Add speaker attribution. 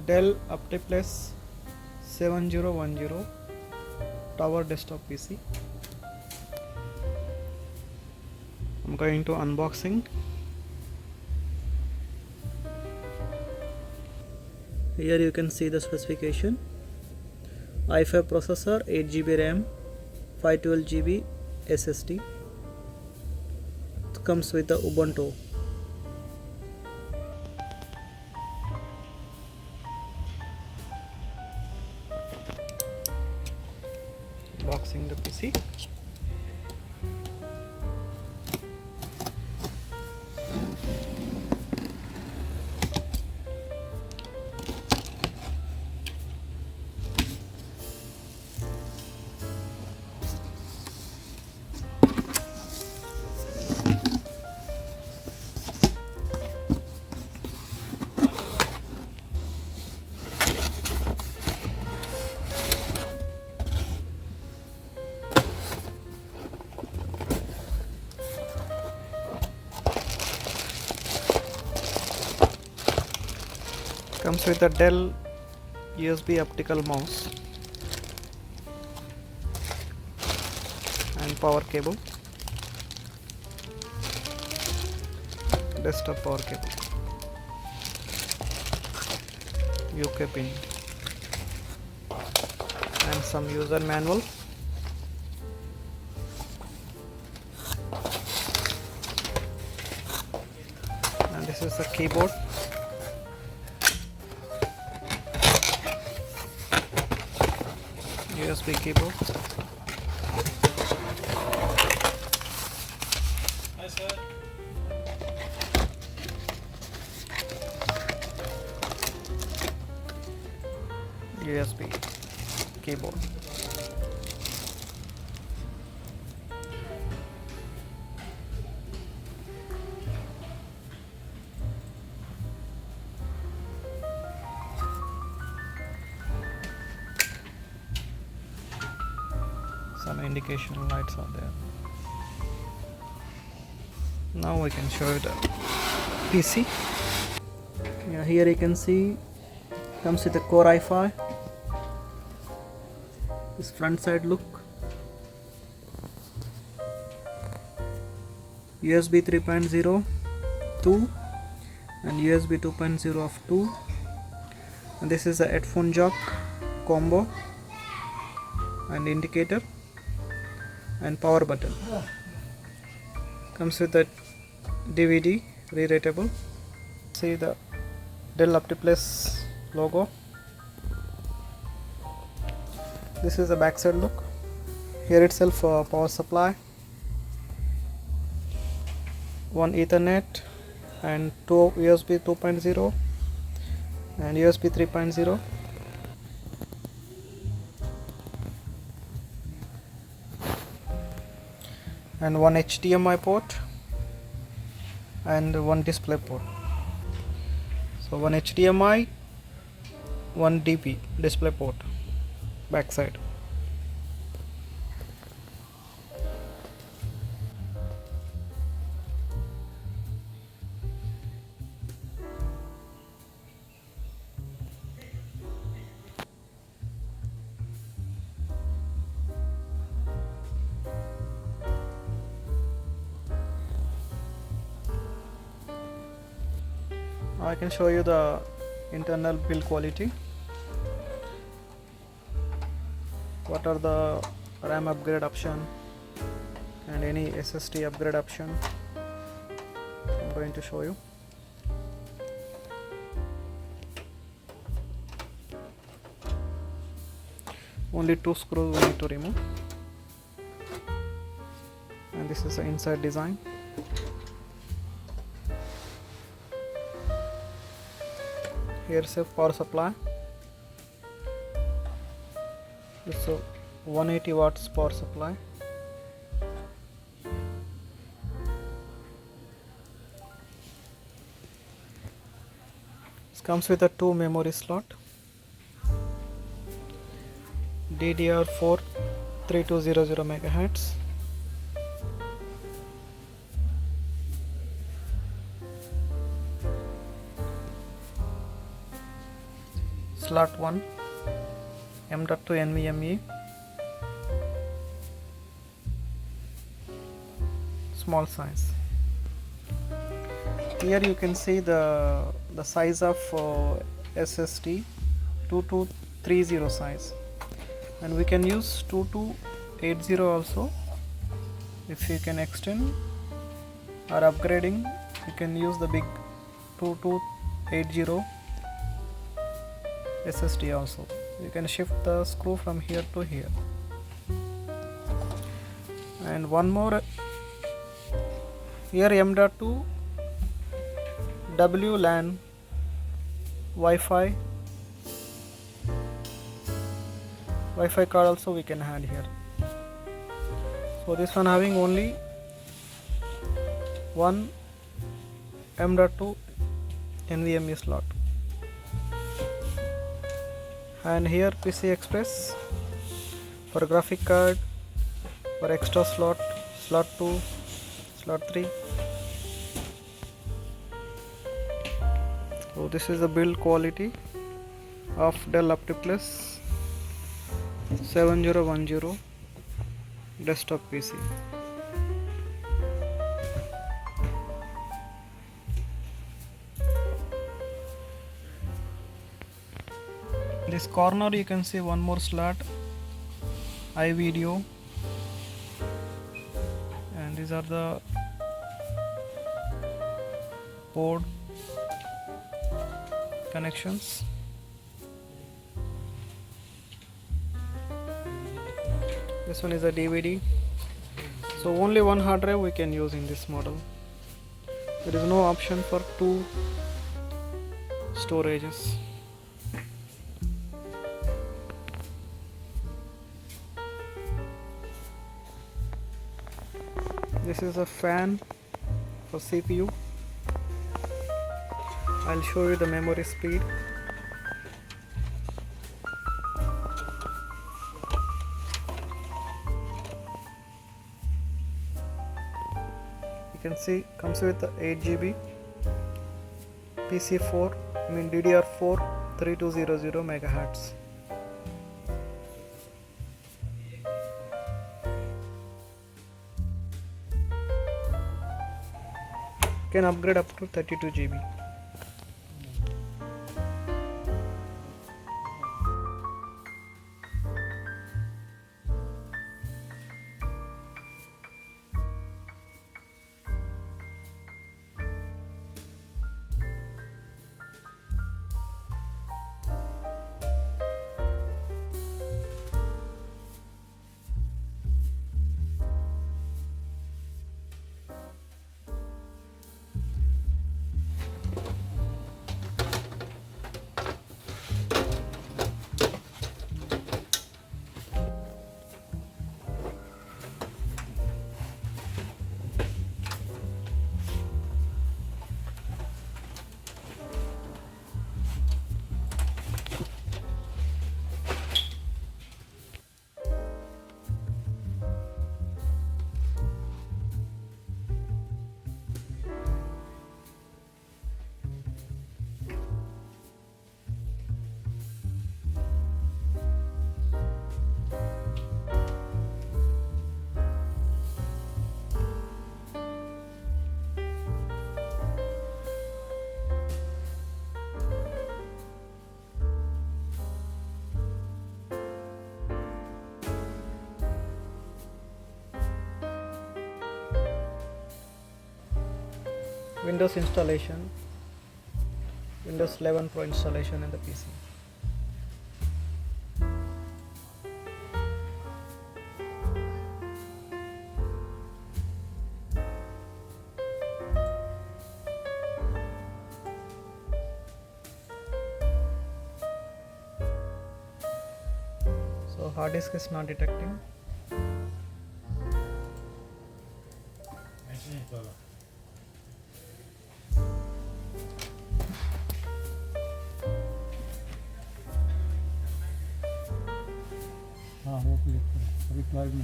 Speaker 1: Dell OptiPlex 7010 tower desktop PC. I'm going to unboxing. Here you can see the specification. i5 processor, 8GB RAM, 512GB SSD. It comes with the Ubuntu. Unboxing the PC. Comes with a Dell USB optical mouse and power cable, desktop power cable, UK pin, and some user manual. And this is the keyboard. USB keyboard.
Speaker 2: Hi, sir.
Speaker 1: USB keyboard. Some indication lights are there. Now we can show you the PC. Yeah, here you can see comes with a Core i5. This front side look. USB 3.0 2 and USB 2.0 of 2. And this is a headphone jack combo and indicator and power button. Comes with the DVD re-rateable. See the Dell OptiPlex logo. This is the backside look. Here itself power supply, one Ethernet and two USB 2.0 and USB 3.0. and one HDMI port and one display port. So one HDMI, one DP display port backside. I can show you the internal build quality. What are the RAM upgrade option and any SSD upgrade option. I'm going to show you. Only two screws we need to remove, and this is the inside design. Here's a power supply. It's a 180 watts power supply. It comes with a 2 memory slot, DDR4 3200 MHz, slot 1 M.2 NVMe, small size. Here you can see the size of SSD 2230 size, and we can use 2280 also. If you can extend or upgrading, you can use the big 2280 SSD also. You can shift the screw from here to here. And one more, here M.2 WLAN Wi-Fi card also we can add here. So this one having only one M.2 NVMe slot. And here PC Express for graphic card, for extra slot 2, slot 3. So this is the build quality of Dell OptiPlex 7010 desktop PC. In this corner you can see one more slot, iVideo, and these are the board connections. This one is a DVD. So only one hard drive we can use in this model. There is no option for 2 storages. This is a fan for CPU. I'll show you the memory speed. You can see comes with the 8 GB PC4, DDR4 3200 MHz. Can upgrade up to 32 GB. Windows installation, Windows 11 Pro installation in the PC. So hard disk is not detecting.
Speaker 2: हाँ वो click करो अभी flight में